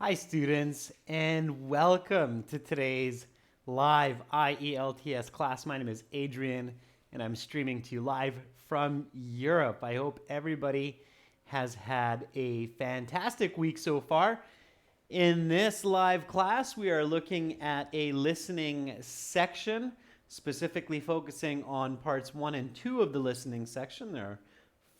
Hi students, and welcome to today's live IELTS class. My name is Adrian and I'm streaming to you live from Europe. I hope everybody has had a fantastic week so far. In this live class, we are looking at a listening section, specifically focusing on parts 1 and 2 of the listening section. There are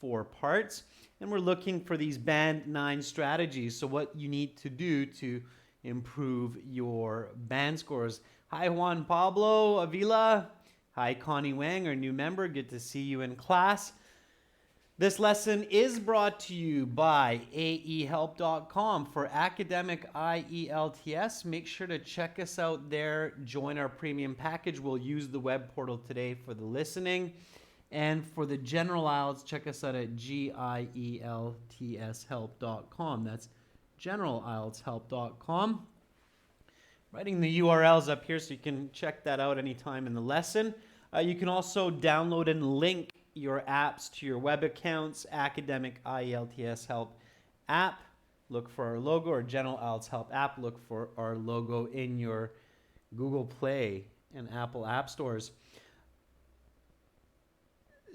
4 parts. And we're looking for these band 9 strategies. So what you need to do to improve your band scores. Hi, Juan Pablo Avila. Hi, Connie Wang, our new member. Good to see you in class. This lesson is brought to you by aehelp.com for academic IELTS. Make sure to check us out there. Join our premium package. We'll use the web portal today for the listening. And for the general IELTS, check us out at gieltshelp.com. That's generalieltshelp.com. Writing the URLs up here so you can check that out anytime in the lesson. You can also download and link your apps to your web accounts. Academic IELTS Help app. Look for our logo, or General IELTS Help app. Look for our logo in your Google Play and Apple app stores.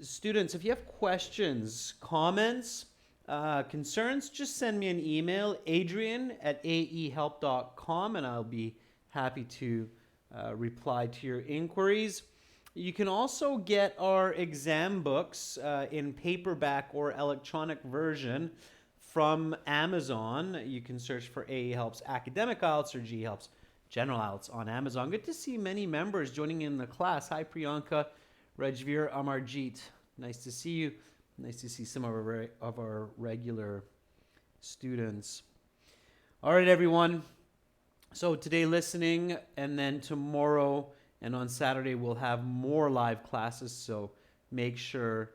Students, if you have questions, comments, concerns, just send me an email, adrian@aehelp.com, and I'll be happy to reply to your inquiries. You can also get our exam books in paperback or electronic version from Amazon. You can search for AE Helps Academic IELTS or G Helps General IELTS on Amazon. Good to see many members joining in the class. Hi, Priyanka. Rajveer Amarjeet, nice to see you. Nice to see some of our regular students. All right, everyone. So today listening, and then tomorrow and on Saturday we'll have more live classes, so make sure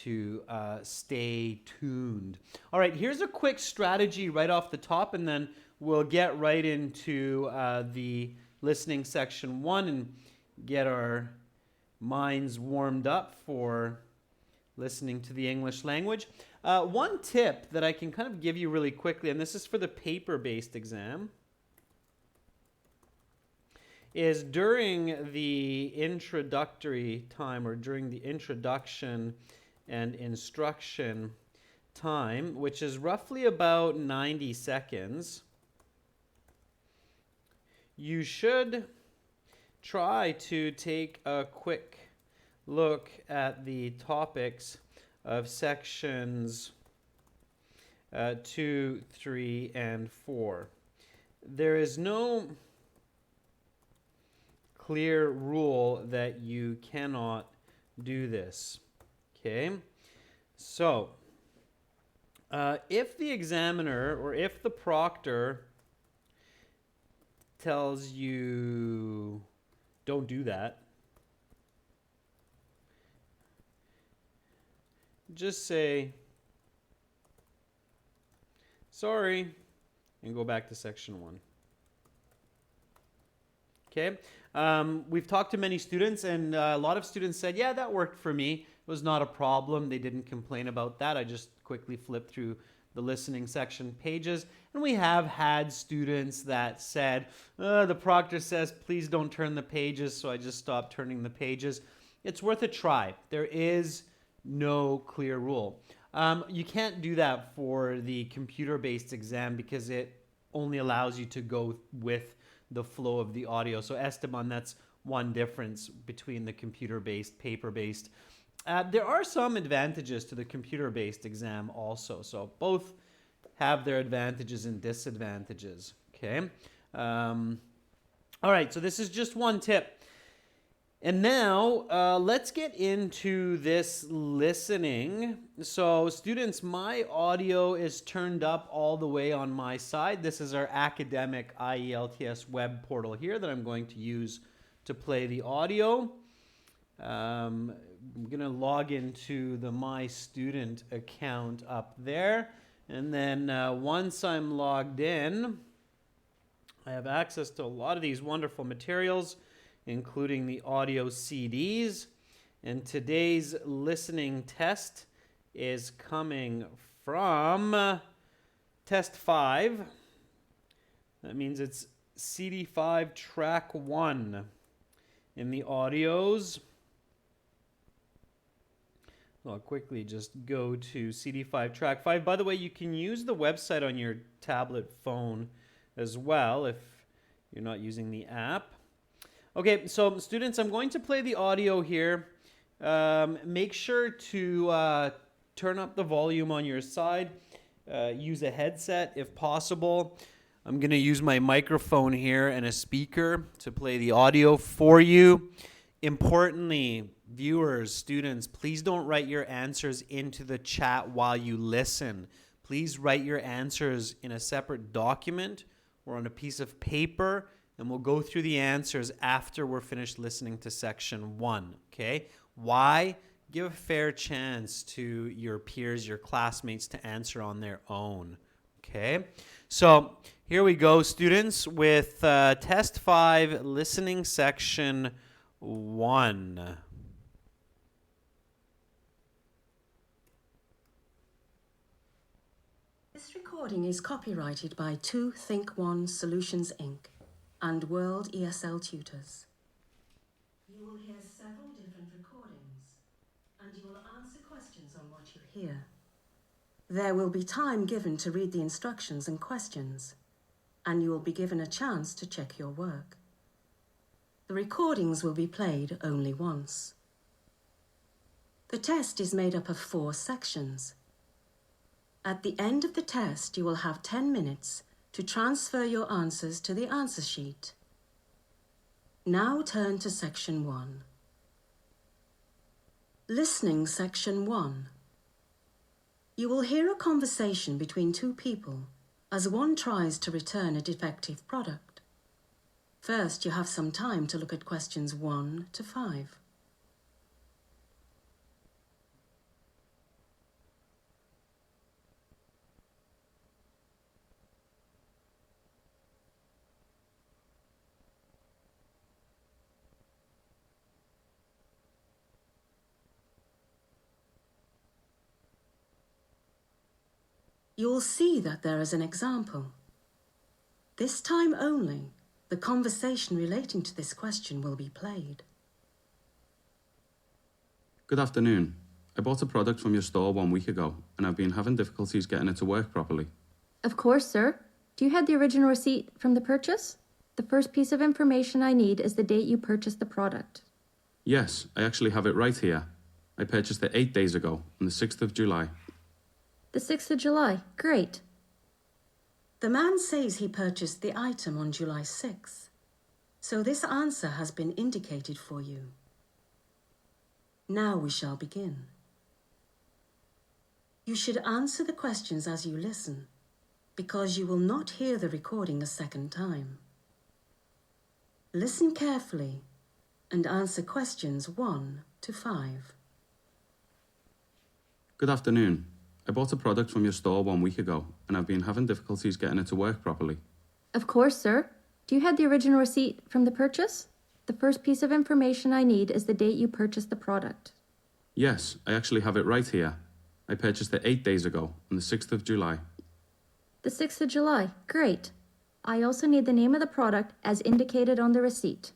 to stay tuned. All right, here's a quick strategy right off the top, and then we'll get right into the listening section 1 and get our minds warmed up for listening to the English language. One tip that I can kind of give you really quickly, and this is for the paper-based exam, is during the introductory time, or during the introduction and instruction time, which is roughly about 90 seconds, you should try to take a quick look at the topics of sections 2, 3, and 4. There is no clear rule that you cannot do this. Okay? So, if the examiner or if the proctor tells you don't do that, just say sorry and go back to section 1. Okay, we've talked to many students, and a lot of students said, yeah, that worked for me. It was not a problem. They didn't complain about that. I just quickly flipped through the listening section pages, and we have had students that said, the proctor says please don't turn the pages, so I just stopped turning the pages. It's worth a try. There is no clear rule. You can't do that for the computer-based exam because it only allows you to go with the flow of the audio. So Esteban, that's one difference between the computer-based, paper-based. There are some advantages to the computer-based exam also. So both have their advantages and disadvantages. Okay. All right. So this is just one tip. And now let's get into this listening. So students, my audio is turned up all the way on my side. This is our academic IELTS web portal here that I'm going to use to play the audio. I'm going to log into the My Student account up there. And then once I'm logged in, I have access to a lot of these wonderful materials, including the audio CDs. And today's listening test is coming from test 5, That means it's CD5 track 1. In the audios, I'll quickly just go to CD5 track 5. By the way, you can use the website on your tablet phone as well if you're not using the app. Okay, so students, I'm going to play the audio here. Make sure to turn up the volume on your side. Use a headset if possible. I'm going to use my microphone here and a speaker to play the audio for you. Importantly, viewers, students, please don't write your answers into the chat while you listen. Please write your answers in a separate document or on a piece of paper, and we'll go through the answers after we're finished listening to section 1, okay? Why? Give a fair chance to your peers, your classmates to answer on their own, okay? So here we go, students, with test 5, listening section 1. This recording is copyrighted by 2 Think One Solutions Inc. and World ESL Tutors. You will hear several different recordings, and you will answer questions on what you hear. There will be time given to read the instructions and questions, and you will be given a chance to check your work. The recordings will be played only once. The test is made up of 4 sections. At the end of the test, you will have 10 minutes to transfer your answers to the answer sheet. Now turn to section 1. Listening section 1. You will hear a conversation between 2 people as one tries to return a defective product. First, you have some time to look at questions 1 to 5. You'll see that there is an example. This time only, the conversation relating to this question will be played. Good afternoon. I bought a product from your store 1 week ago, and I've been having difficulties getting it to work properly. Of course, sir. Do you have the original receipt from the purchase? The first piece of information I need is the date you purchased the product. Yes, I actually have it right here. I purchased it 8 days ago, on the 6th of July. The 6th of July. Great. The man says he purchased the item on July 6th, so this answer has been indicated for you. Now we shall begin. You should answer the questions as you listen, because you will not hear the recording a second time. Listen carefully and answer questions 1 to 5. Good afternoon. I bought a product from your store 1 week ago, and I've been having difficulties getting it to work properly. Of course, sir. Do you have the original receipt from the purchase? The first piece of information I need is the date you purchased the product. Yes, I actually have it right here. I purchased it 8 days ago, on the 6th of July. The 6th of July. Great. I also need the name of the product as indicated on the receipt.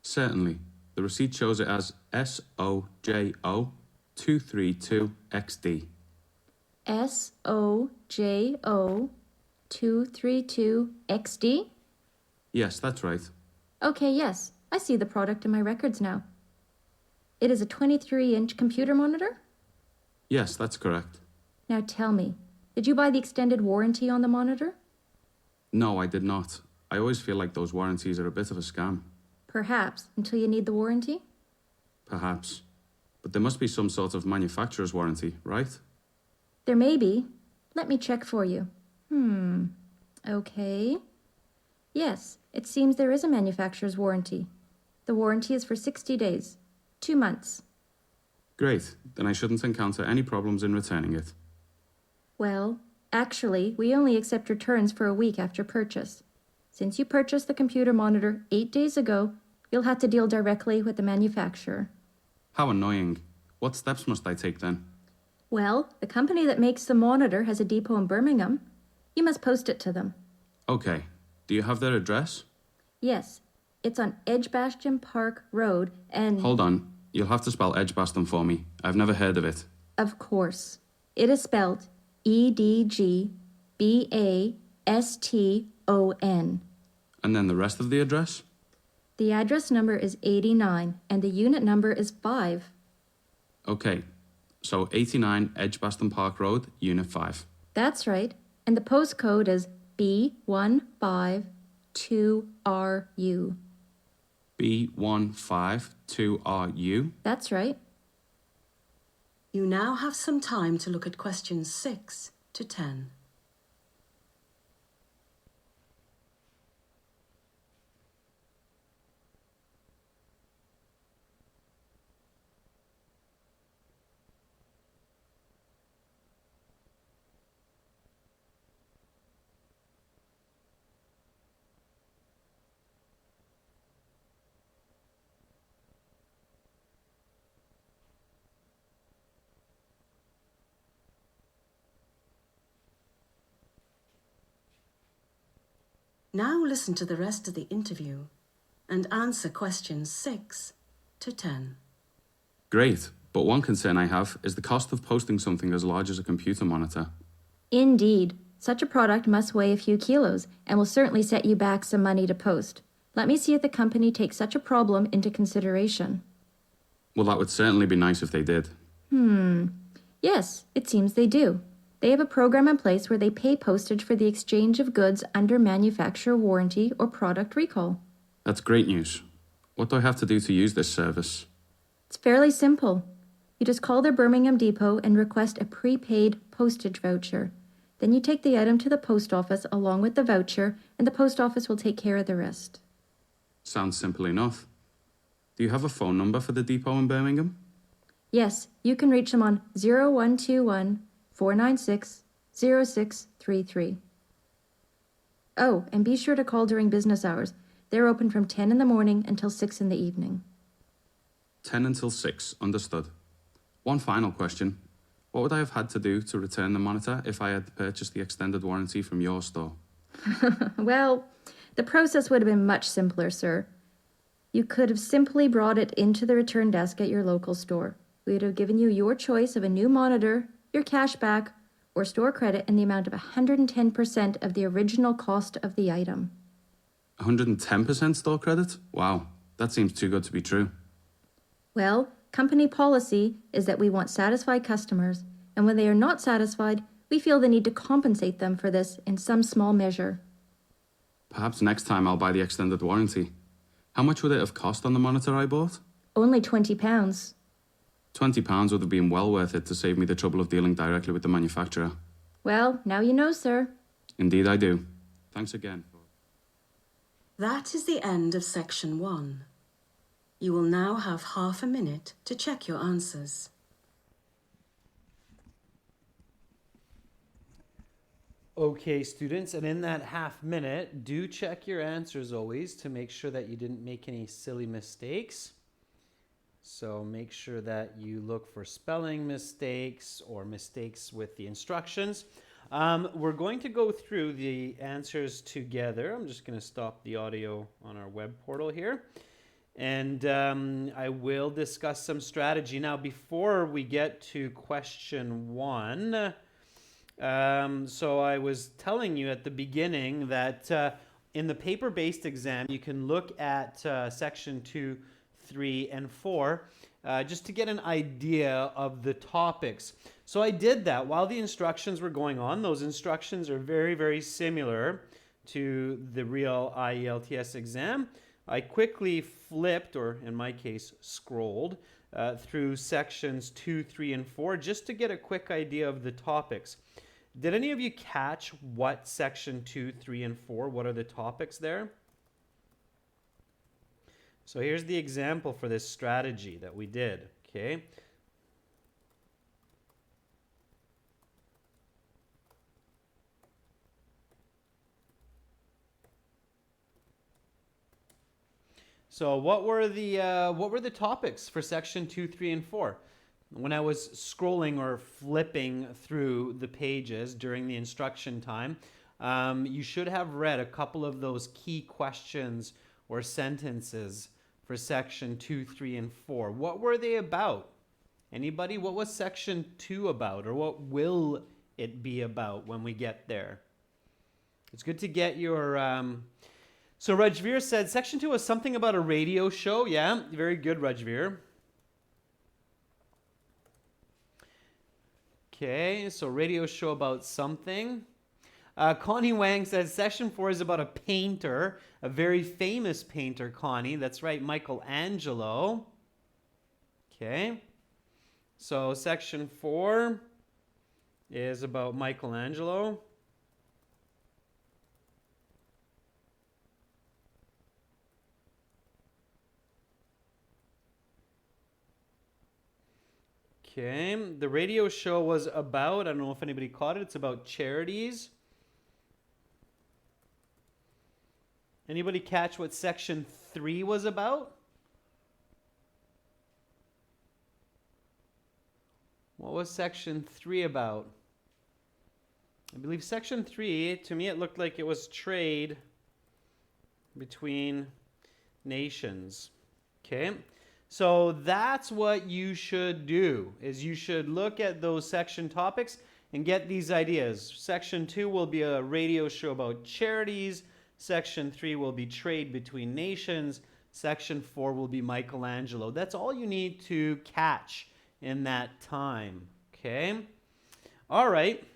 Certainly. The receipt shows it as SOJO 232XD. SOJO 232XD? Yes, that's right. Okay, yes. I see the product in my records now. It is a 23-inch computer monitor? Yes, that's correct. Now tell me, did you buy the extended warranty on the monitor? No, I did not. I always feel like those warranties are a bit of a scam. Perhaps, until you need the warranty? Perhaps. But there must be some sort of manufacturer's warranty, right? There may be. Let me check for you. Okay. Yes, it seems there is a manufacturer's warranty. The warranty is for 60 days. 2 months. Great. Then I shouldn't encounter any problems in returning it. Well, actually, we only accept returns for a week after purchase. Since you purchased the computer monitor 8 days ago, you'll have to deal directly with the manufacturer. How annoying. What steps must I take then? Well, the company that makes the monitor has a depot in Birmingham. You must post it to them. Okay. Do you have their address? Yes, it's on Edgbaston Park Road and... Hold on. You'll have to spell Edgbaston for me. I've never heard of it. Of course. It is spelled Edgbaston. And then the rest of the address? The address number is 89 and the unit number is 5. Okay, so 89 Edgbaston Park Road, Unit 5. That's right. And the postcode is B152RU. B152RU? That's right. You now have some time to look at questions 6 to 10. Now listen to the rest of the interview and answer questions 6 to 10. Great, but one concern I have is the cost of posting something as large as a computer monitor. Indeed. Such a product must weigh a few kilos and will certainly set you back some money to post. Let me see if the company takes such a problem into consideration. Well, that would certainly be nice if they did. Yes, it seems they do. They have a program in place where they pay postage for the exchange of goods under manufacturer warranty or product recall. That's great news. What do I have to do to use this service? It's fairly simple. You just call their Birmingham depot and request a prepaid postage voucher. Then you take the item to the post office along with the voucher, and the post office will take care of the rest. Sounds simple enough. Do you have a phone number for the depot in Birmingham? Yes, you can reach them on 0121 496 0633. Oh, and be sure to call during business hours. They're open from 10 in the morning until 6 in the evening. 10 until 6, understood. One final question. What would I have had to do to return the monitor if I had purchased the extended warranty from your store? Well, the process would have been much simpler, sir. You could have simply brought it into the return desk at your local store. We would have given you your choice of a new monitor, your cash back, or store credit in the amount of 110% of the original cost of the item. 110% store credit? Wow, that seems too good to be true. Well, company policy is that we want satisfied customers, and when they are not satisfied, we feel the need to compensate them for this in some small measure. Perhaps next time I'll buy the extended warranty. How much would it have cost on the monitor I bought? Only £20. £20 would have been well worth it to save me the trouble of dealing directly with the manufacturer. Well, now you know, sir. Indeed I do. Thanks again. That is the end of section 1. You will now have half a minute to check your answers. Okay, students, and in that half minute, do check your answers always to make sure that you didn't make any silly mistakes. So make sure that you look for spelling mistakes or mistakes with the instructions. We're going to go through the answers together. I'm just going to stop the audio on our web portal here. And I will discuss some strategy. Now, before we get to question 1, so I was telling you at the beginning that in the paper-based exam, you can look at section 2, 3, and 4 just to get an idea of the topics. So I did that while the instructions were going on. Those instructions are very, very similar to the real IELTS exam. I quickly flipped, or in my case, scrolled through sections 2, 3, and 4 just to get a quick idea of the topics. Did any of you catch what section 2, 3, and 4, what are the topics there? So here's the example for this strategy that we did, okay? So what were the topics for section 2, 3, and 4? When I was scrolling or flipping through the pages during the instruction time, you should have read a couple of those key questions or sentences for section 2, 3, and 4. What were they about? Anybody? What was section 2 about, or what will it be about when we get there? It's good to get your... So Rajveer said section 2 was something about a radio show. Yeah, very good, Rajveer. Okay, so radio show about something. Connie Wang says section 4 is about a painter, a very famous painter, Connie. That's right, Michelangelo. Okay, so section 4 is about Michelangelo. Okay, the radio show was about, I don't know if anybody caught it, it's about charities. Anybody catch what section 3 was about? What was section 3 about? I believe section 3, to me it looked like it was trade between nations. Okay, so that's what you should do, is you should look at those section topics and get these ideas. Section 2 will be a radio show about charities. Section 3 will be trade between nations. Section 4 will be Michelangelo. That's all you need to catch in that time. Okay? All right.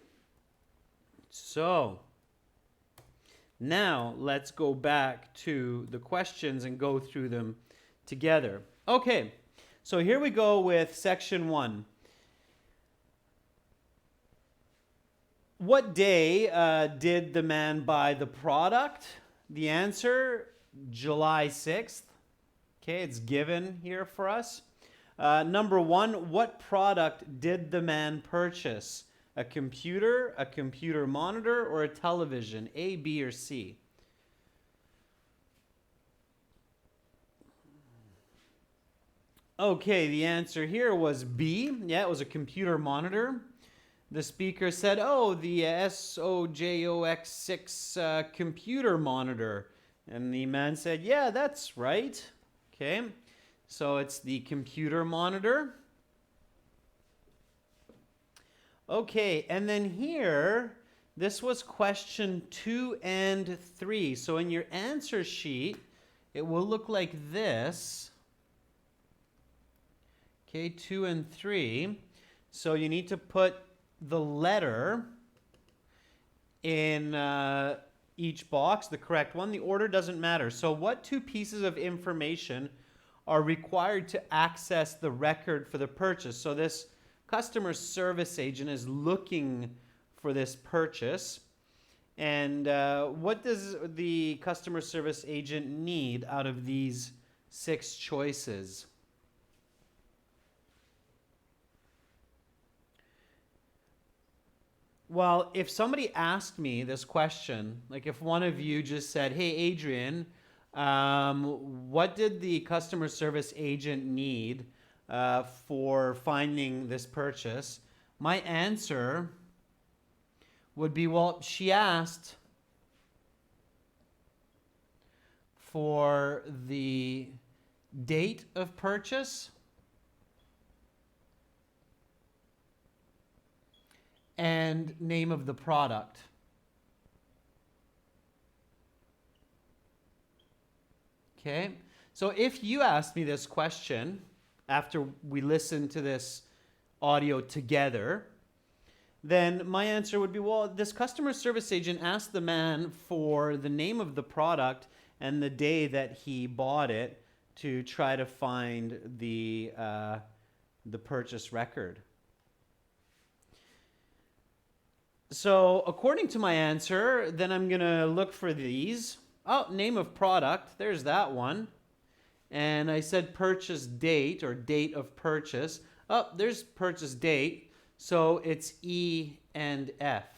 So, now let's go back to the questions and go through them together. Okay, so here we go with section 1. What day did the man buy the product? The answer, July 6th. Okay, it's given here for us. Number 1, what product did the man purchase? A computer monitor, or a television? A, B, or C? Okay, the answer here was B. Yeah, it was a computer monitor. The speaker said, oh, the SOJOX6 computer monitor. And the man said, yeah, that's right. Okay, so it's the computer monitor. Okay, and then here, this was question 2 and 3. So in your answer sheet, it will look like this. Okay, 2 and 3. So you need to put the letter in each box, the correct one. The order doesn't matter. So what 2 pieces of information are required to access the record for the purchase? So this customer service agent is looking for this purchase. And what does the customer service agent need out of these 6 choices? Well, if somebody asked me this question, like if one of you just said, hey, Adrian, what did the customer service agent need for finding this purchase? My answer would be, well, she asked for the date of purchase and name of the product. Okay, so if you asked me this question after we listen to this audio together, then my answer would be, well, this customer service agent asked the man for the name of the product and the day that he bought it to try to find the purchase record. So according to my answer, then I'm going to look for these. Oh, name of product. There's that one. And I said purchase date or date of purchase. Oh, there's purchase date. So it's E and F.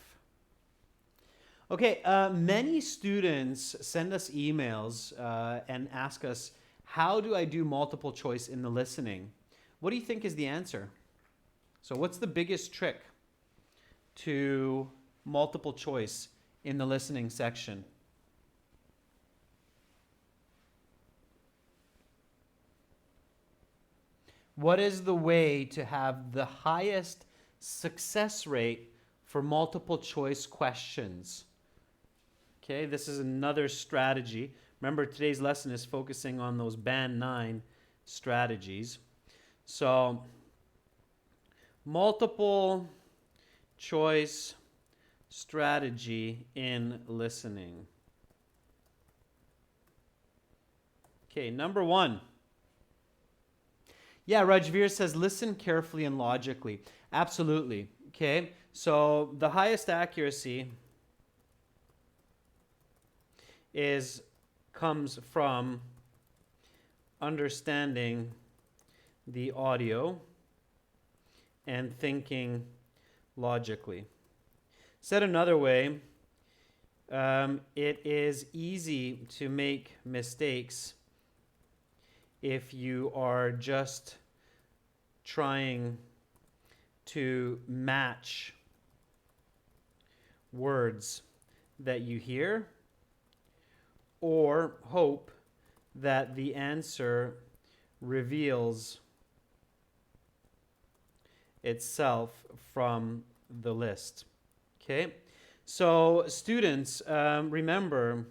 Okay, many students send us emails and ask us, how do I do multiple choice in the listening? What do you think is the answer? So what's the biggest trick to multiple choice in the listening section? What is the way to have the highest success rate for multiple choice questions? Okay, this is another strategy. Remember, today's lesson is focusing on those Band 9 strategies. So, multiple choice strategy in listening. Okay, number 1. Yeah, Rajveer says listen carefully and logically. Absolutely. Okay, so the highest accuracy comes from understanding the audio and thinking logically. Said another way, it is easy to make mistakes if you are just trying to match words that you hear or hope that the answer reveals itself from the list. Okay? So, students, remember,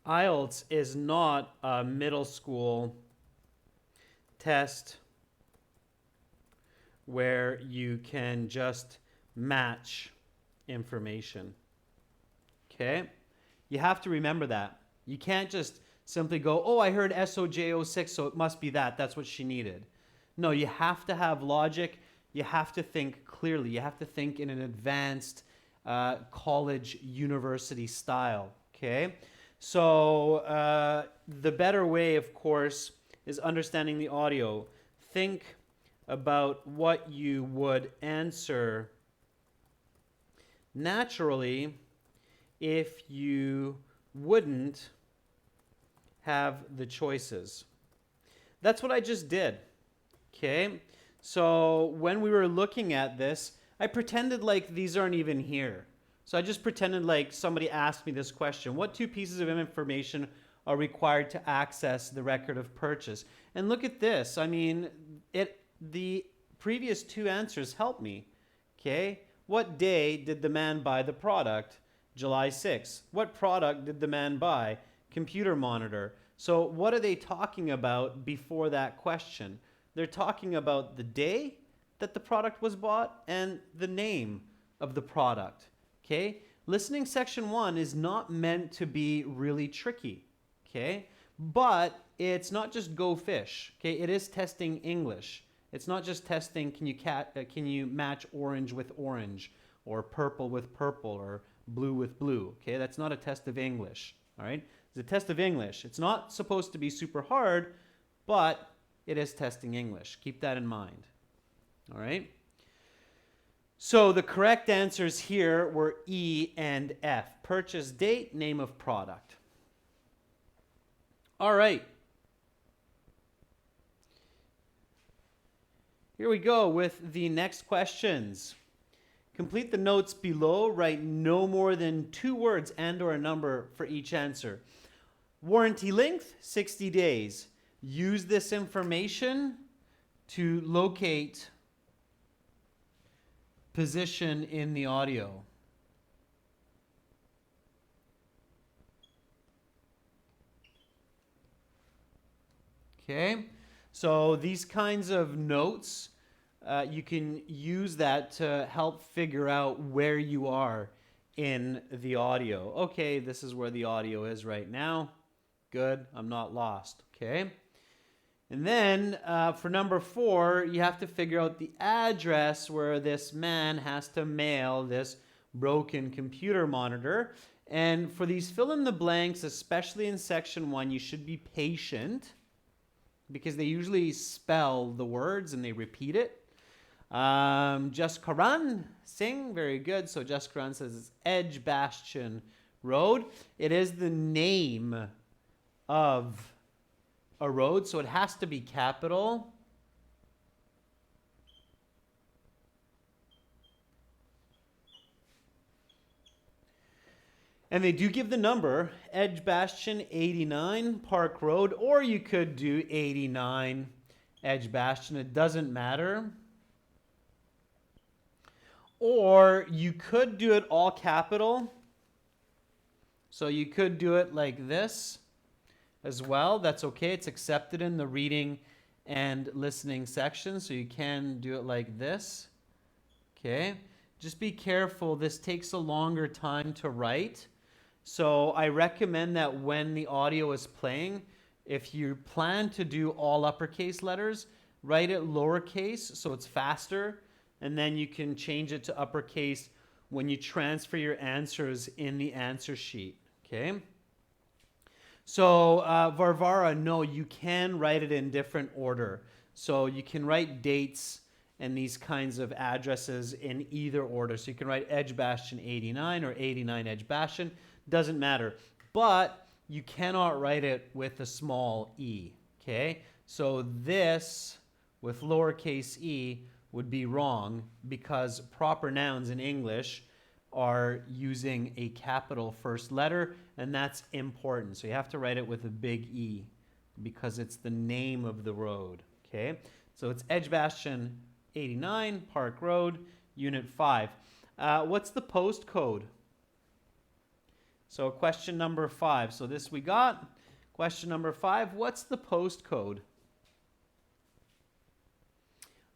IELTS is not a middle school test where you can just match information. Okay? You have to remember that. You can't just simply go, oh, I heard SOJ06, so it must be that. That's what she needed. No, you have to have logic. You have to think clearly. You have to think in an advanced college, university style. Okay? So the better way, of course, is understanding the audio. Think about what you would answer naturally if you wouldn't have the choices. That's what I just did. Okay? So when we were looking at this, I pretended like these aren't even here. So I just pretended like somebody asked me this question. What 2 pieces of information are required to access the record of purchase? And look at this. I mean, the previous 2 answers help me. Okay? What day did the man buy the product? July 6th. What product did the man buy? Computer monitor. So what are they talking about before that question? They're talking about the day that the product was bought and the name of the product. Okay? Listening section 1 is not meant to be really tricky. Okay? But it's not just go fish. Okay? It is testing English. It's not just testing can you match orange with orange or purple with purple or blue with blue. Okay? That's not a test of English. All right? It's a test of English. It's not supposed to be super hard, but it is testing English. Keep that in mind. All right? So the correct answers here were E and F. Purchase date, name of product. All right. Here we go with the next questions. Complete the notes below. Write no more than 2 words and or a number for each answer. Warranty length, 60 days. Use this information to locate position in the audio. Okay, so these kinds of notes, you can use that to help figure out where you are in the audio. Okay, this is where the audio is right now. Good, I'm not lost. Okay. And then for number 4, you have to figure out the address where this man has to mail this broken computer monitor. And for these fill in the blanks, especially in section 1, you should be patient because they usually spell the words and they repeat it. Jaskaran Singh, very good. So Jaskaran says it's Edge Bastion Road. It is the name of a road, so it has to be capital. And they do give the number, Edgbaston 89 Park Road, or you could do 89 Edgbaston. It doesn't matter. Or you could do it all capital. So you could do it like this as well. That's okay. It's accepted in the reading and listening section. So you can do it like this. Okay. Just be careful. This takes a longer time to write. So I recommend that when the audio is playing, if you plan to do all uppercase letters, write it lowercase so it's faster. And then you can change it to uppercase when you transfer your answers in the answer sheet. Okay. So Varvara, no, you can write it in different order. So you can write dates and these kinds of addresses in either order. So you can write Edgbaston 89 or 89 Edgbaston. Doesn't matter. But you cannot write it with a small e. Okay. So this with lowercase e would be wrong because proper nouns in English are using a capital first letter, and that's important. So you have to write it with a big E because it's the name of the road. Okay, so it's Edgbaston 89 Park Road, Unit 5. What's the postcode? So question number 5. So this we got. Question number 5. What's the postcode?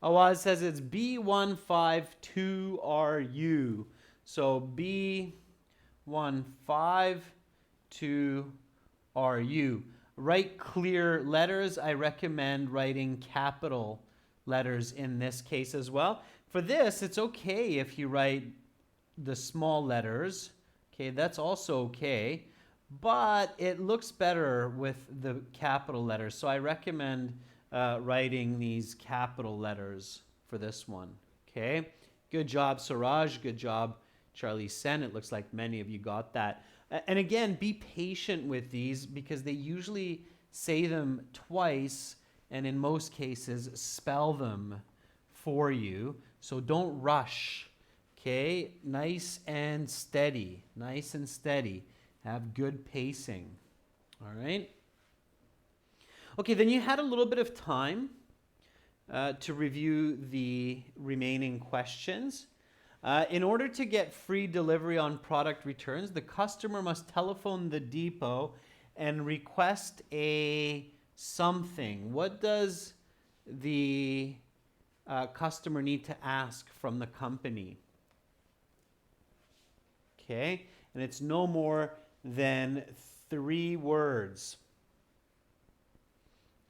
Awaz says it's B152RU. So B152RU. Write clear letters. I recommend writing capital letters in this case as well. For this, it's okay if you write the small letters. Okay, that's also okay. But it looks better with the capital letters. So I recommend writing these capital letters for this one. Okay, good job, Suraj. Good job, Charlie Sen. It looks like many of you got that. And again, be patient with these because they usually say them twice and in most cases spell them for you. So don't rush. Okay, nice and steady. Nice and steady. Have good pacing. All right. Okay, then you had a little bit of time to review the remaining questions. In order to get free delivery on product returns, the customer must telephone the depot and request a something. What does the customer need to ask from the company? Okay, and it's no more than 3 words.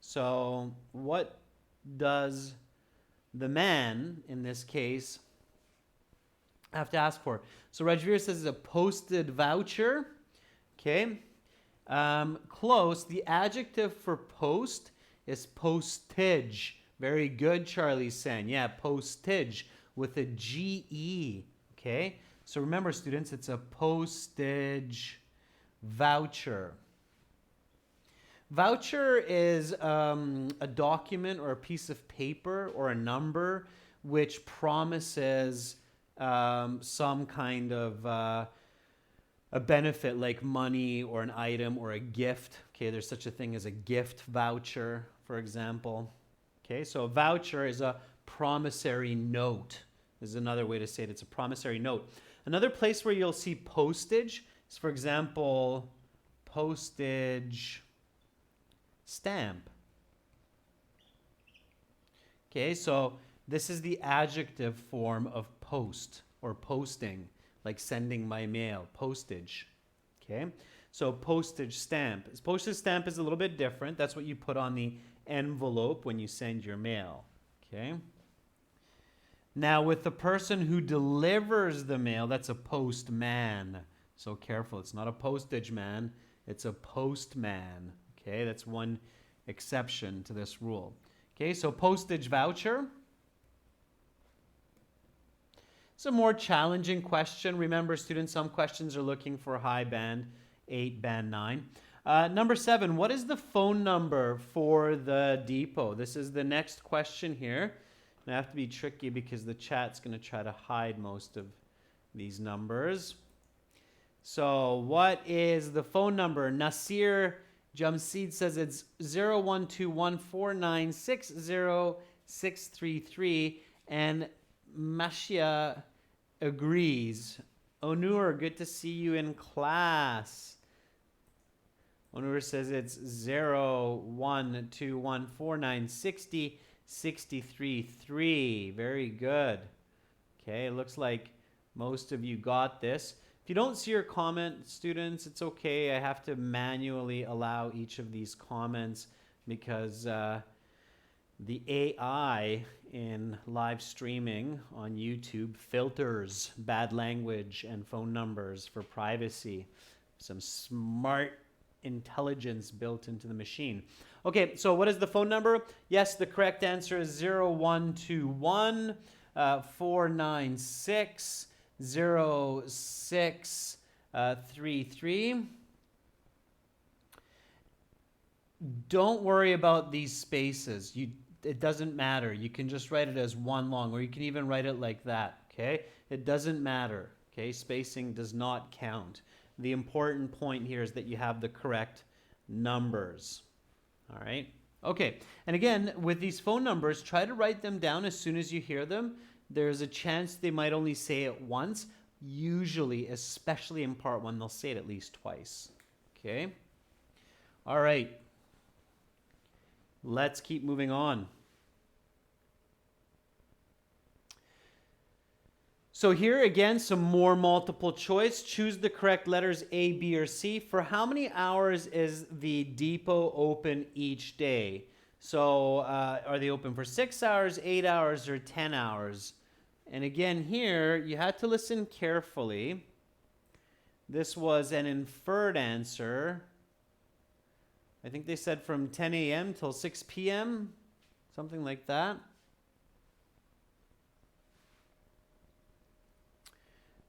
So what does the man, in this case, have to ask for? So Rajveer says it's a posted voucher. Okay. Close. The adjective for post is postage. Very good, Charlie Sen. Yeah, postage with a G-E. Okay. So remember, students, it's a postage voucher. Voucher is a document or a piece of paper or a number which promises some kind of a benefit like money or an item or a gift. Okay, there's such a thing as a gift voucher, for example. Okay, so a voucher is a promissory note. This is another way to say it. It's a promissory note. Another place where you'll see postage is, for example, postage stamp. Okay, so this is the adjective form of post or posting, like sending my mail, postage. Okay, so postage stamp. Postage stamp is a little bit different. That's what you put on the envelope when you send your mail. Okay. Now with the person who delivers the mail, that's a postman. So careful, it's not a postage man, it's a postman. Okay, that's one exception to this rule. Okay, so postage voucher. It's a more challenging question. Remember, students, some questions are looking for high band 8, band 9. Number 7, what is the phone number for the depot? This is the next question here. And I have to be tricky because the chat's going to try to hide most of these numbers. So what is the phone number? Nasir Jamseed says it's 0121496063, and Mashia agrees. Onur, good to see you in class. Onur says it's 0121496063. Very good. Okay, it looks like most of you got this. If you don't see your comment, students, it's okay. I have to manually allow each of these comments because the AI in live streaming on YouTube filters bad language and phone numbers for privacy. Some smart intelligence built into the machine. Okay, so what is the phone number? Yes, the correct answer is 0121 496 0633. Don't worry about these spaces. It doesn't matter. You can just write it as one long, or you can even write it like that, okay? It doesn't matter, okay? Spacing does not count. The important point here is that you have the correct numbers, all right? Okay, and again, with these phone numbers, try to write them down as soon as you hear them. There's a chance they might only say it once. Usually, especially in part one, they'll say it at least twice, okay? All right. Let's keep moving on. So here again, some more multiple choice. Choose the correct letters A, B, or C. For how many hours is the depot open each day? So are they open for 6 hours, 8 hours, or 10 hours? And again here, you had to listen carefully. This was an inferred answer. I think they said from 10 a.m. till 6 p.m., something like that.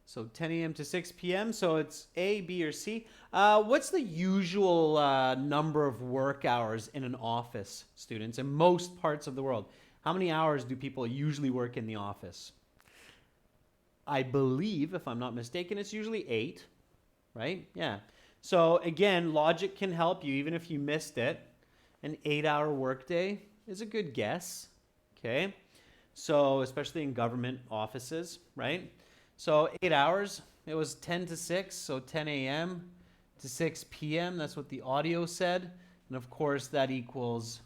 So 10 a.m. to 6 p.m., so it's A, B, or C. What's the usual number of work hours in an office, students, in most parts of the world? How many hours do people usually work in the office? I believe, if I'm not mistaken, it's usually 8, right? Yeah. So again, logic can help you even if you missed it. An 8-hour workday is a good guess, okay? So especially in government offices, right? So 8 hours, it was 10 to 6, so 10 a.m. to 6 p.m. That's what the audio said. And of course, that equals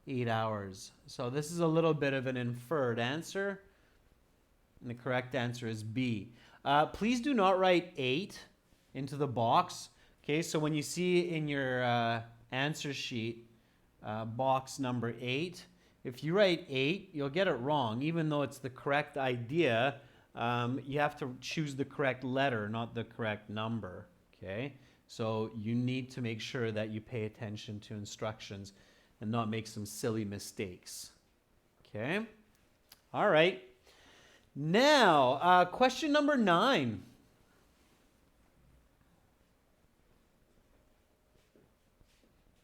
8 hours. So this is a little bit of an inferred answer. And the correct answer is B. Please do not write 8 into the box. Okay, so when you see in your answer sheet box number 8, if you write 8, you'll get it wrong. Even though it's the correct idea, you have to choose the correct letter, not the correct number. Okay, so you need to make sure that you pay attention to instructions and not make some silly mistakes. Okay, all right. Now, question number 9.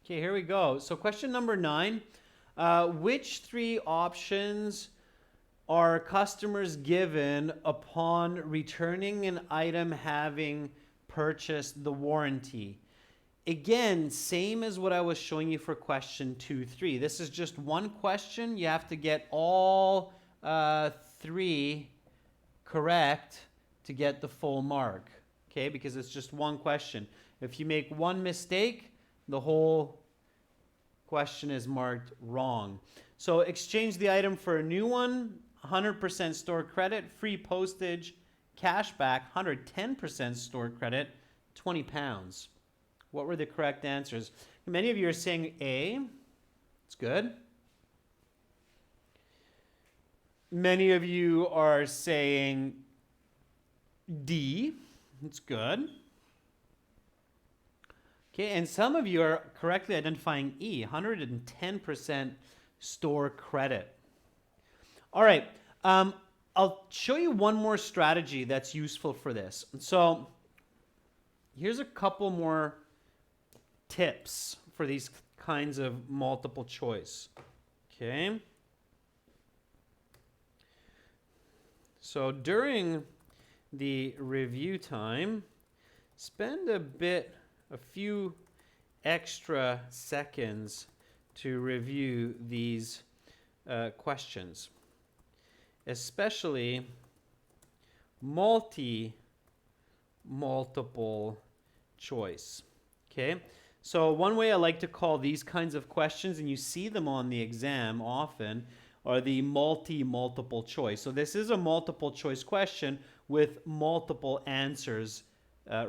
Okay, here we go. So question number 9, which 3 options are customers given upon returning an item having purchased the warranty? Again, same as what I was showing you for question 2, 3. This is just one question. You have to get all 3 correct to get the full mark, okay? Because it's just one question. If you make one mistake, the whole question is marked wrong. So exchange the item for a new one, 100% store credit, free postage, cash back, 110% store credit, £20. What were the correct answers? Many of you are saying A. It's good. Many of you are saying D. It's good. Okay, and some of you are correctly identifying E, 110% store credit. All right, I'll show you one more strategy that's useful for this. So here's a couple more tips for these kinds of multiple choice. Okay. So during the review time, spend a few extra seconds to review these questions, especially multiple choice. Okay, so one way I like to call these kinds of questions, and you see them on the exam often, are the multiple choice. So this is a multiple choice question with multiple answers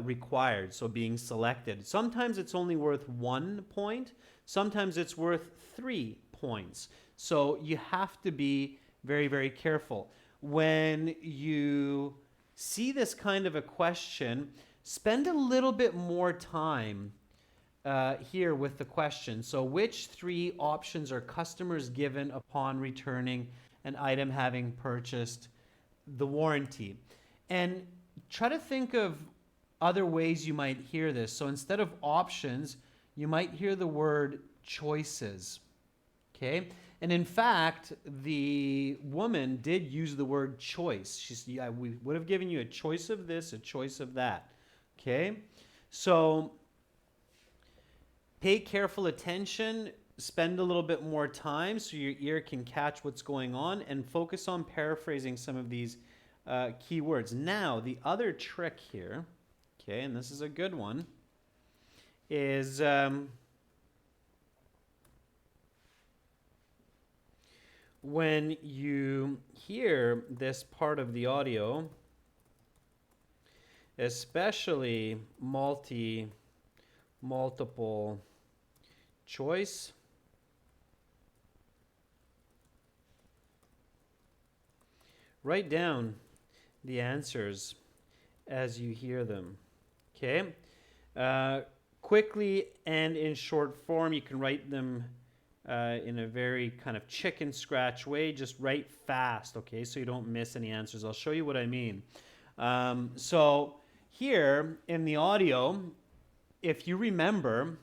required, so being selected. Sometimes it's only worth 1 point, sometimes it's worth 3 points. So you have to be very, very careful. When you see this kind of a question, spend a little bit more time here with the question. So which 3 options are customers given upon returning an item having purchased the warranty? And try to think of other ways you might hear this. So instead of options, you might hear the word choices. Okay? And in fact, the woman did use the word choice. She said, yeah, we would have given you a choice of this, a choice of that. Okay? So pay careful attention, spend a little bit more time so your ear can catch what's going on, and focus on paraphrasing some of these key words. Now, the other trick here, okay, and this is a good one, is when you hear this part of the audio, especially multiple choice, write down the answers as you hear them. Okay? Quickly and in short form, you can write them in a very kind of chicken scratch way. Just write fast, okay, so you don't miss any answers. I'll show you what I mean. So here in the audio, if you remember,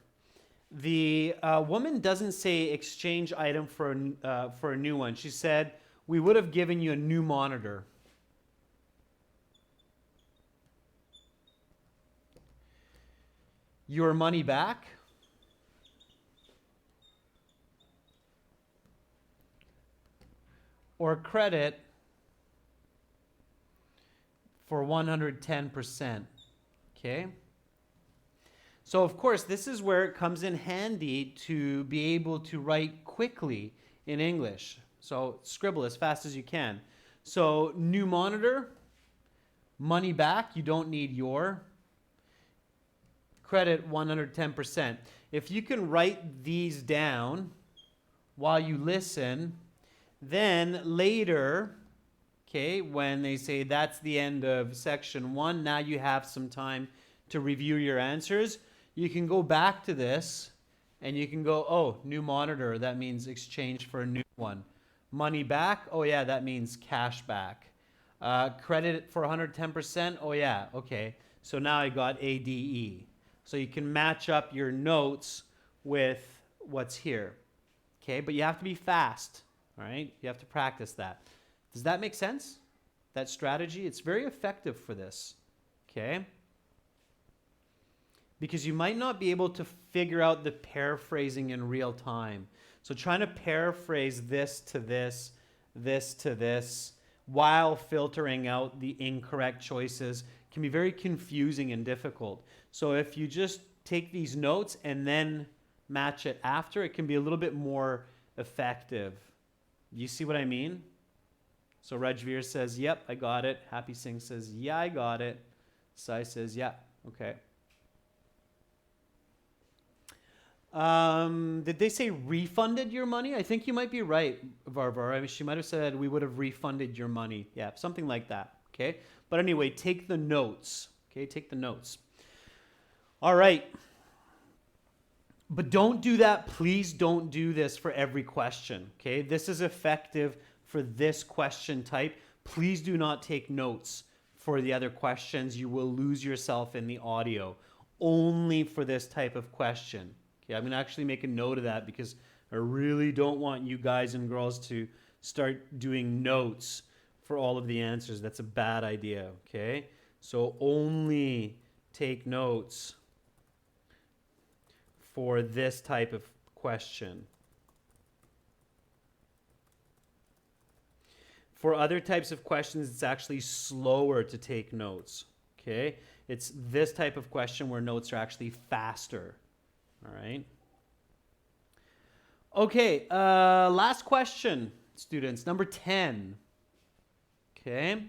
the woman doesn't say exchange item for a new one. She said, we would have given you a new monitor. Your money back. Or credit for 110%. Okay? So of course, this is where it comes in handy to be able to write quickly in English. So scribble as fast as you can. So new monitor, money back, you don't need your. Credit 110%. If you can write these down while you listen, then later, okay, when they say that's the end of section 1, now you have some time to review your answers. You can go back to this and you can go, oh, new monitor, that means exchange for a new one. Money back, oh yeah, that means cash back. Credit for 110%, oh yeah, okay. So now I got ADE. So you can match up your notes with what's here. Okay, but you have to be fast, all right? You have to practice that. Does that make sense? That strategy? It's very effective for this, okay? Because you might not be able to figure out the paraphrasing in real time. So trying to paraphrase this to this, this to this, while filtering out the incorrect choices can be very confusing and difficult. So if you just take these notes and then match it after, it can be a little bit more effective. You see what I mean? So Rajveer says, yep, I got it. Happy Singh says, yeah, I got it. Sai says, yeah, okay. Did they say refunded your money? I think you might be right, Varvar. I mean, she might have said we would have refunded your money. Yeah, something like that. Okay. But anyway, take the notes. Okay, take the notes. All right. But don't do that. Please don't do this for every question. Okay. This is effective for this question type. Please do not take notes for the other questions. You will lose yourself in the audio. Only for this type of question. Okay, I'm going to actually make a note of that because I really don't want you guys and girls to start doing notes for all of the answers. That's a bad idea, okay? So only take notes for this type of question. For other types of questions, it's actually slower to take notes, okay? It's this type of question where notes are actually faster, all right? Okay, last question, students, number 10. Okay,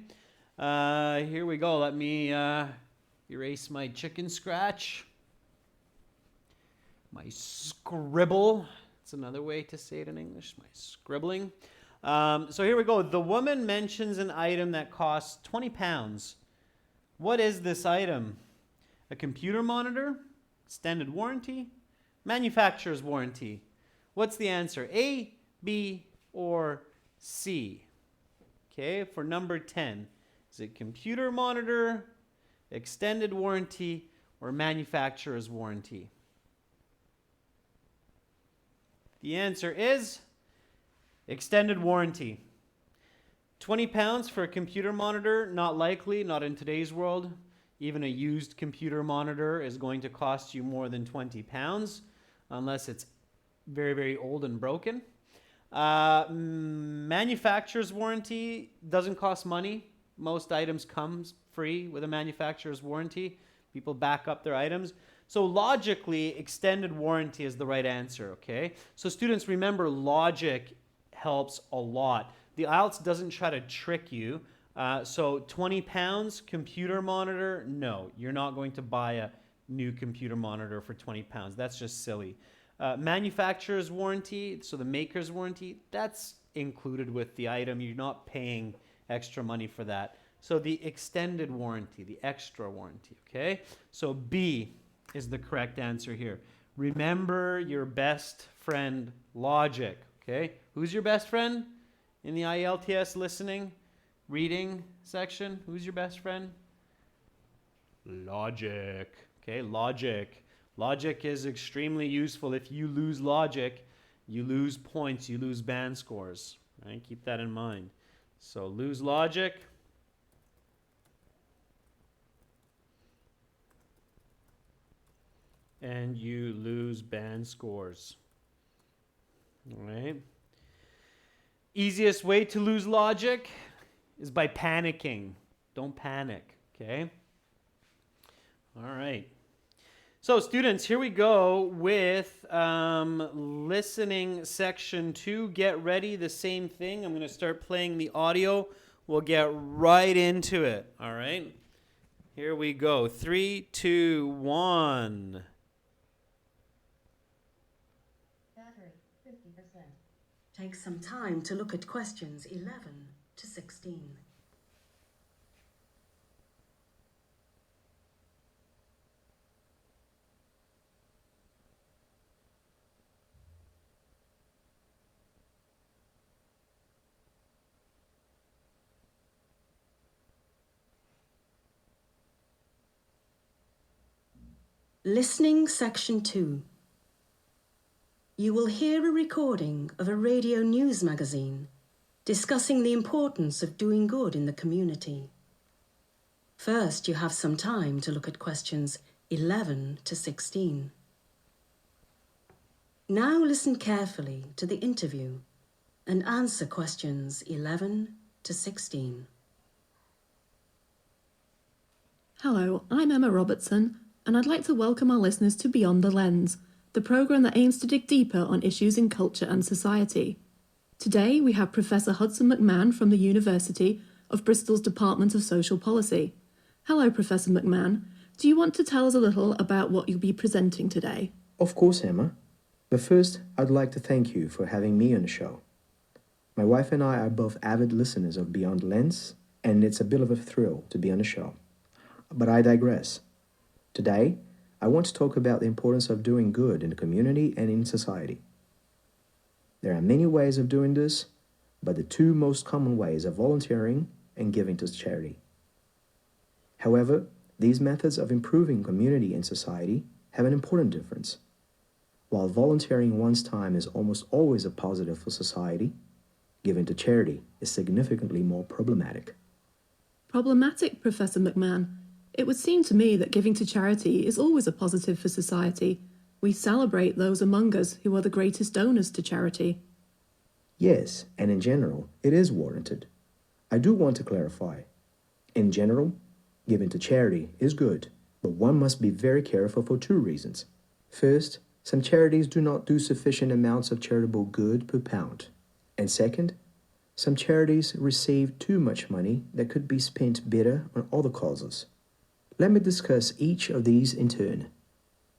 here we go. Let me erase my chicken scratch. My scribble. It's another way to say it in English, my scribbling. So here we go. The woman mentions an item that costs 20 pounds. What is this item? A computer monitor? Extended warranty? Manufacturer's warranty? What's the answer? A, B, or C? Okay, for number 10. Is it computer monitor, extended warranty, or manufacturer's warranty? The answer is extended warranty. 20 pounds for a computer monitor, not likely, not in today's world. Even a used computer monitor is going to cost you more than 20 pounds, unless it's very, very old and broken. Manufacturer's warranty doesn't cost money. Most items come free with a manufacturer's warranty. People back up their items. So logically, extended warranty is the right answer, okay? So students, remember, logic helps a lot. The IELTS doesn't try to trick you. So 20 pounds, computer monitor, no. You're not going to buy a new computer monitor for 20 pounds. That's just silly. Manufacturer's warranty, so the maker's warranty, that's included with the item. You're not paying extra money for that. So the extended warranty, the extra warranty, okay? So B is the correct answer here. Remember your best friend, logic, okay? Who's your best friend in the IELTS listening, reading section? Who's your best friend? Logic, okay? Logic. Logic is extremely useful. If you lose logic, you lose points, you lose band scores, right? Keep that in mind. So lose logic. And you lose band scores. All right. Easiest way to lose logic is by panicking. Don't panic, okay? All right. So students, here we go with listening section 2. Get ready, the same thing. I'm going to start playing the audio. We'll get right into it, all right? Here we go. 3, 2, 1. Battery, 50%. Take some time to look at questions 11 to 16. Listening Section 2. You will hear a recording of a radio news magazine discussing the importance of doing good in the community. First, you have some time to look at questions 11 to 16. Now listen carefully to the interview and answer questions 11 to 16. Hello, I'm Emma Robertson, and I'd like to welcome our listeners to Beyond the Lens, the programme that aims to dig deeper on issues in culture and society. Today we have Professor Hudson McMahon from the University of Bristol's Department of Social Policy. Hello, Professor McMahon. Do you want to tell us a little about what you'll be presenting today? Of course, Emma. But first, I'd like to thank you for having me on the show. My wife and I are both avid listeners of Beyond the Lens, and it's a bit of a thrill to be on the show. But I digress. Today, I want to talk about the importance of doing good in the community and in society. There are many ways of doing this, but the two most common ways are volunteering and giving to charity. However, these methods of improving community and society have an important difference. While volunteering one's time is almost always a positive for society, giving to charity is significantly more problematic. Problematic, Professor McMahon. It would seem to me that giving to charity is always a positive for society. We celebrate those among us who are the greatest donors to charity. Yes, and in general, it is warranted. I do want to clarify. In general, giving to charity is good, but one must be very careful for two reasons. First, some charities do not do sufficient amounts of charitable good per pound. And second, some charities receive too much money that could be spent better on other causes. Let me discuss each of these in turn.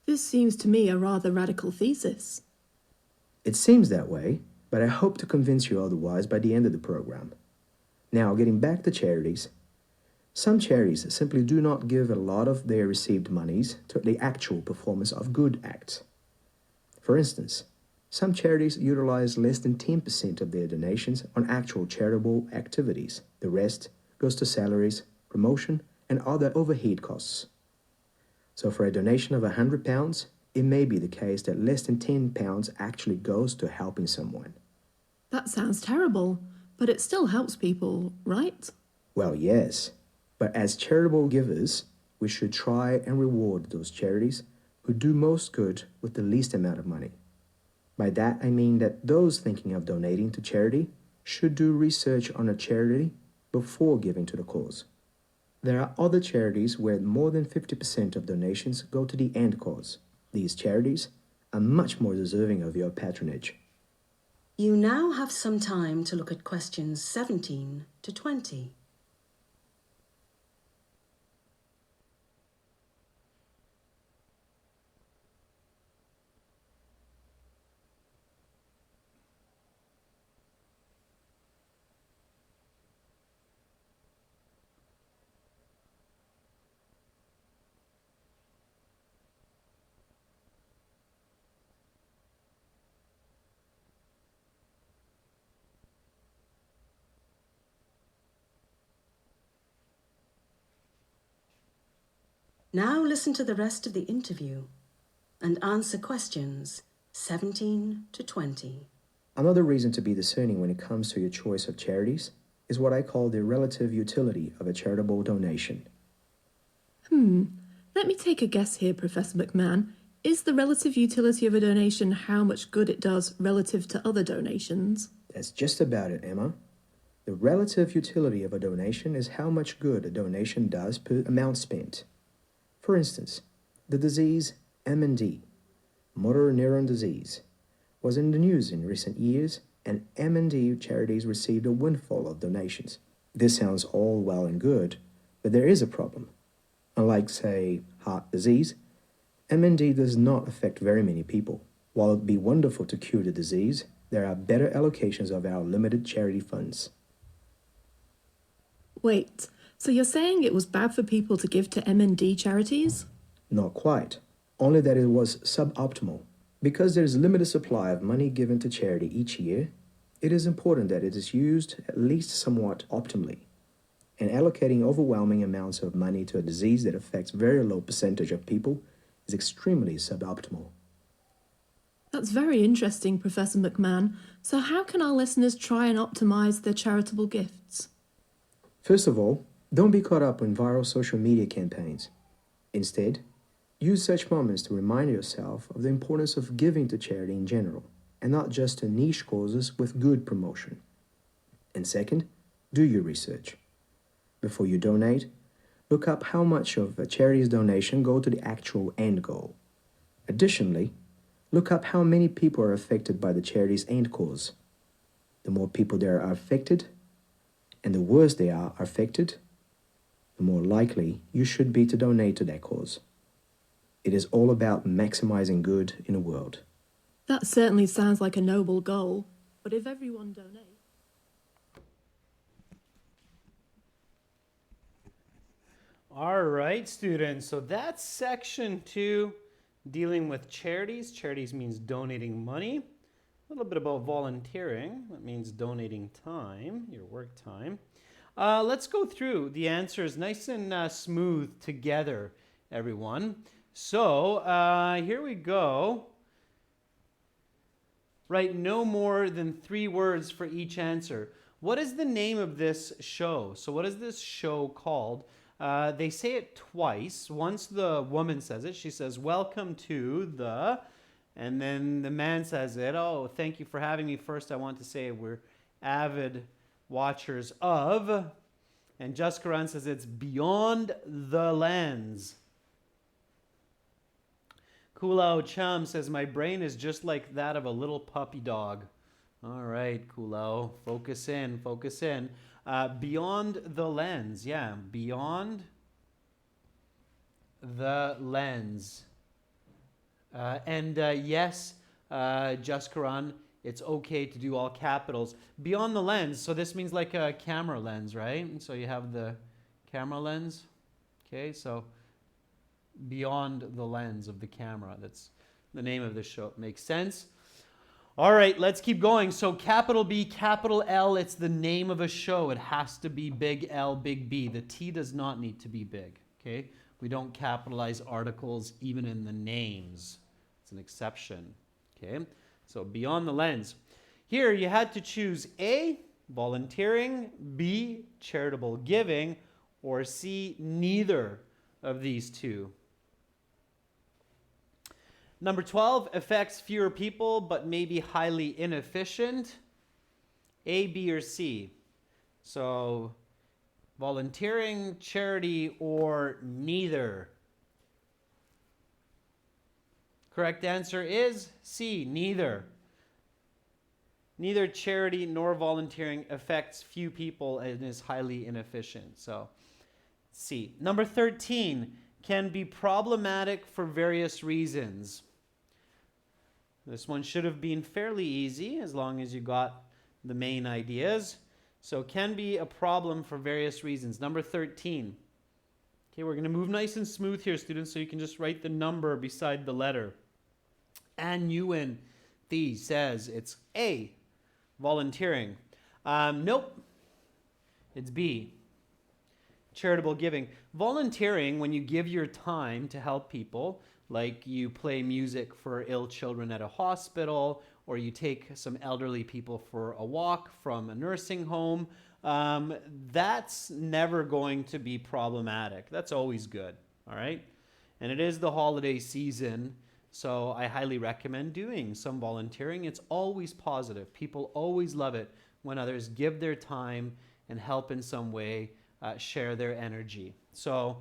This seems to me a rather radical thesis. It seems that way, but I hope to convince you otherwise by the end of the program. Now, getting back to charities, some charities simply do not give a lot of their received monies to the actual performance of good acts. For instance, some charities utilize less than 10% of their donations on actual charitable activities. The rest goes to salaries, promotion, and other overhead costs. So for a donation of £100, it may be the case that less than £10 actually goes to helping someone. That sounds terrible, but it still helps people, right? Well, yes, but as charitable givers, we should try and reward those charities who do most good with the least amount of money. By that, I mean that those thinking of donating to charity should do research on a charity before giving to the cause. There are other charities where more than 50% of donations go to the end cause. These charities are much more deserving of your patronage. You now have some time to look at questions 17 to 20. Now listen to the rest of the interview and answer questions 17 to 20. Another reason to be discerning when it comes to your choice of charities is what I call the relative utility of a charitable donation. Let me take a guess here, Professor McMahon. Is the relative utility of a donation how much good it does relative to other donations? That's just about it, Emma. The relative utility of a donation is how much good a donation does per amount spent. For instance, the disease MND, motor neuron disease, was in the news in recent years, and MND charities received a windfall of donations. This sounds all well and good, but there is a problem. Unlike, say, heart disease, MND does not affect very many people. While it would be wonderful to cure the disease, there are better allocations of our limited charity funds. Wait, so you're saying it was bad for people to give to M&D charities? Not quite, only that it was suboptimal. Because there is limited supply of money given to charity each year, it is important that it is used at least somewhat optimally. And allocating overwhelming amounts of money to a disease that affects very low percentage of people is extremely suboptimal. That's very interesting, Professor McMahon. So how can our listeners try and optimize their charitable gifts? First of all, don't be caught up in viral social media campaigns. Instead, use such moments to remind yourself of the importance of giving to charity in general, and not just to niche causes with good promotion. And second, do your research. Before you donate, look up how much of a charity's donation go to the actual end goal. Additionally, look up how many people are affected by the charity's end cause. The more people there are affected, and the worse they are affected, the more likely you should be to donate to that cause. It is all about maximizing good in the world. That certainly sounds like a noble goal, but if everyone donates... All right, students. So that's section 2, dealing with charities. Charities means donating money. A little bit about volunteering. That means donating time, your work time. Let's go through the answers nice and smooth together, everyone. So here we go. Write no more than 3 words for each answer. What is the name of this show? So what is this show called? They say it twice. Once the woman says it, she says, "Welcome to the," and then the man says it, "Oh, thank you for having me. First, I want to say we're avid watchers of," and Jessica Run says it's beyond the lens. Kulao Chum says, "My brain is just like that of a little puppy dog." All right, Kulao, focus in, focus in. Beyond the lens, yeah, beyond the lens. Yes, Just Quran, it's okay to do all capitals. Beyond the lens, so this means like a camera lens, right? So you have the camera lens. Okay, so beyond the lens of the camera. That's the name of the show. Makes sense? All right, let's keep going. So capital B, capital L, it's the name of a show. It has to be big L, big B. The T does not need to be big, okay? We don't capitalize articles even in the names. It's an exception, okay? So beyond the lens. Here you had to choose A, volunteering, B, charitable giving, or C, neither of these two. Number 12, affects fewer people but may be highly inefficient. A, B, or C. So volunteering, charity, or neither. Correct answer is C, neither. Neither charity nor volunteering affects few people and is highly inefficient. So C. Number 13, can be problematic for various reasons. This one should have been fairly easy as long as you got the main ideas. So can be a problem for various reasons. Number 13. Okay, we're going to move nice and smooth here, students, so you can just write the number beside the letter. Ann Ewan Thee says it's A, volunteering. Nope. It's B, charitable giving. Volunteering, when you give your time to help people, like you play music for ill children at a hospital, or you take some elderly people for a walk from a nursing home, that's never going to be problematic. That's always good, all right? And it is the holiday season, so I highly recommend doing some volunteering. It's always positive. People always love it when others give their time and help in some way, share their energy. So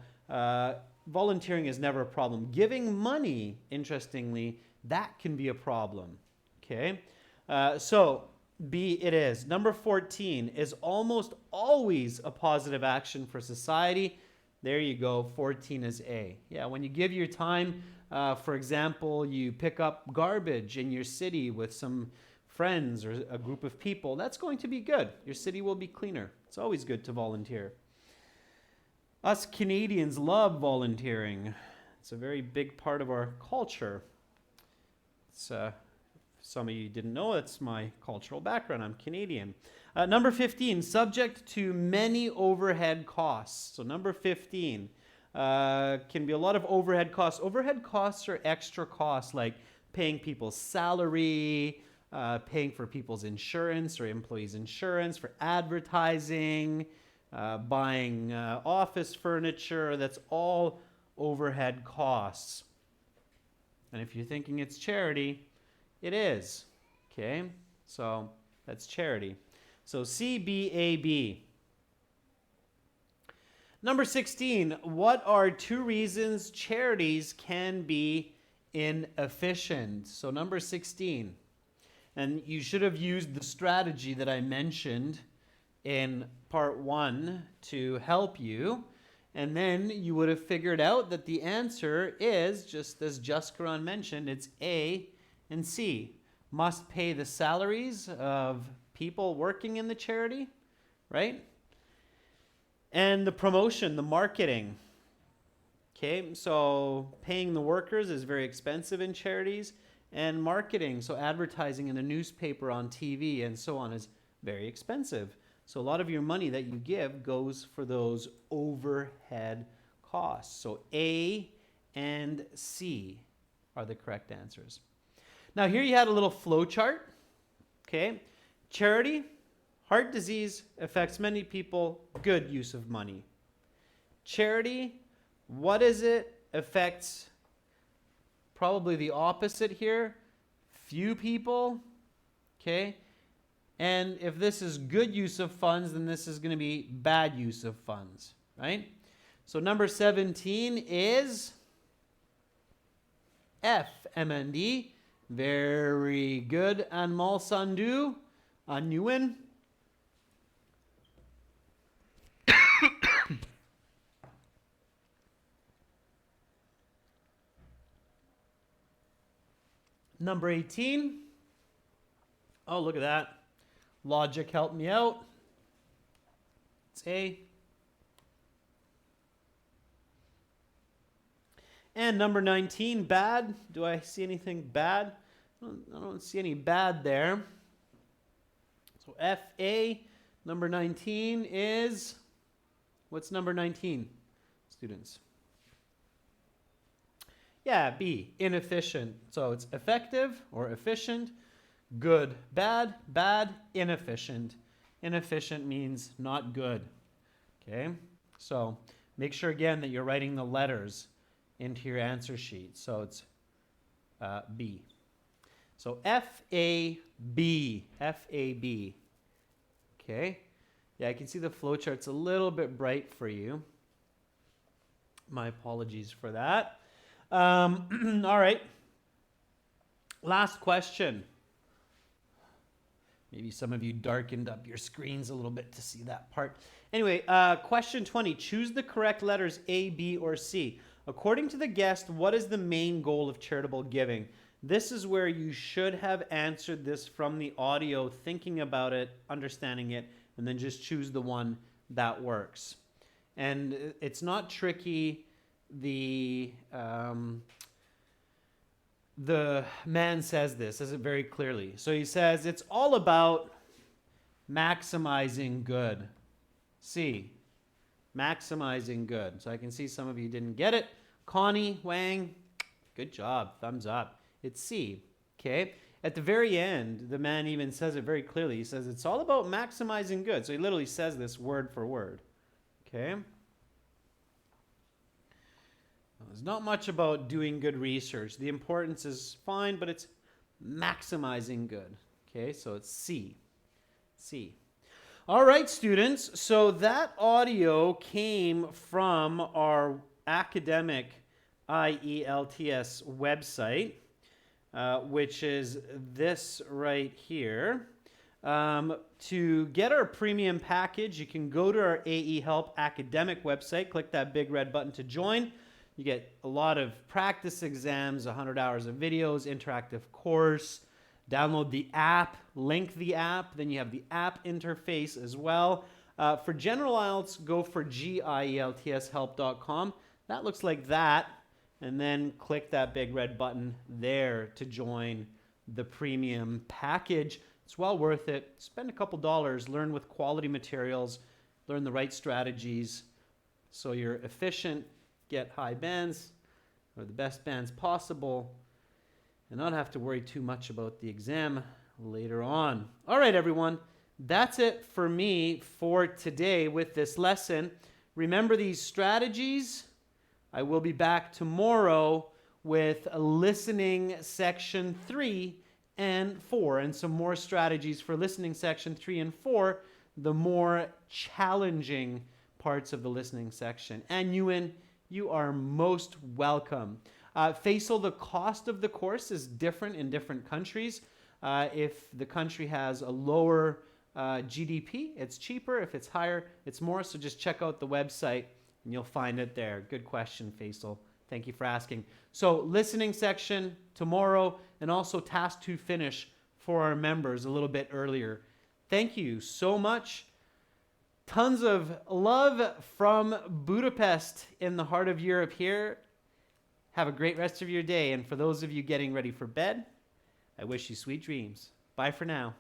volunteering is never a problem. Giving money, interestingly, that can be a problem. Okay, so B it is. Number 14 is almost always a positive action for society. There you go, 14 is A. Yeah, when you give your time, for example, you pick up garbage in your city with some friends or a group of people, that's going to be good. Your city will be cleaner. It's always good to volunteer. Us Canadians love volunteering. It's a very big part of our culture. It's, some of you didn't know, it's my cultural background. I'm Canadian. Number 15, subject to many overhead costs. So number 15 can be a lot of overhead costs. Overhead costs are extra costs like paying people's salary, paying for people's insurance or employees' insurance, for advertising, buying office furniture. That's all overhead costs. And if you're thinking it's charity, it is. Okay, so that's charity. So C, B, A, B. Number 16, what are 2 reasons charities can be inefficient? So number 16, and you should have used the strategy that I mentioned in part 1 to help you, and then you would have figured out that the answer is, just as Jaskaran mentioned, it's A and C. Must pay the salaries of people working in the charity, right? And the promotion, the marketing. Okay, so paying the workers is very expensive in charities, and marketing, so advertising in the newspaper, on TV, and so on, is very expensive. So a lot of your money that you give goes for those overhead costs. So A and C are the correct answers. Now here you had a little flow chart. Okay, charity, heart disease affects many people, good use of money. Charity, what is it? Affects probably the opposite here. Few people. Okay. And if this is good use of funds, then this is going to be bad use of funds, right? So number 17 is F, MND. Very good. Anmal Sandhu, Anuin. Number 18. Oh, look at that. Logic helped me out. It's A. And number 19, bad. Do I see anything bad? I don't see any bad there. So FA, number 19 is, what's number 19, students? Yeah, B, inefficient. So it's effective or efficient, good, bad, bad, inefficient. Inefficient means not good. Okay, so make sure again that you're writing the letters into your answer sheet. So it's B. So F-A-B, F-A-B. Okay, yeah, I can see the flowchart's a little bit bright for you. My apologies for that. All right, last question. Maybe some of you darkened up your screens a little bit to see that part. Anyway, question 20. Choose the correct letters A, B, or C. According to the guest, what is the main goal of charitable giving? This is where you should have answered this from the audio, thinking about it, understanding it, and then just choose the one that works. And it's not tricky. The man says it very clearly. So he says, it's all about maximizing good. C, maximizing good. So I can see some of you didn't get it. Connie, Wang, good job, thumbs up. It's C, okay? At the very end, the man even says it very clearly. He says, it's all about maximizing good. So he literally says this word for word, okay? It's not much about doing good research. The importance is fine, but it's maximizing good. Okay, so it's C. C. All right, students. So that audio came from our academic IELTS website, which is this right here. To get our premium package, you can go to our AE Help academic website, click that big red button to join. You get a lot of practice exams, 100 hours of videos, interactive course. Download the app, link the app. Then you have the app interface as well. For general IELTS, go for gieltshelp.com. That looks like that. And then click that big red button there to join the premium package. It's well worth it. Spend a couple dollars, learn with quality materials, learn the right strategies so you're efficient, get high bands or the best bands possible, and not have to worry too much about the exam later on. All right, everyone, that's it for me for today with this lesson. Remember these strategies. I will be back tomorrow with listening section 3 and 4 and some more strategies for listening section 3 and 4, the more challenging parts of the listening section. And you are most welcome. Faisal, the cost of the course is different in different countries. If the country has a lower GDP, it's cheaper. If it's higher, it's more. So just check out the website and you'll find it there. Good question, Faisal. Thank you for asking. So listening section tomorrow, and also task to finish for our members a little bit earlier. Thank you so much. Tons of love from Budapest in the heart of Europe here. Have a great rest of your day. And for those of you getting ready for bed, I wish you sweet dreams. Bye for now.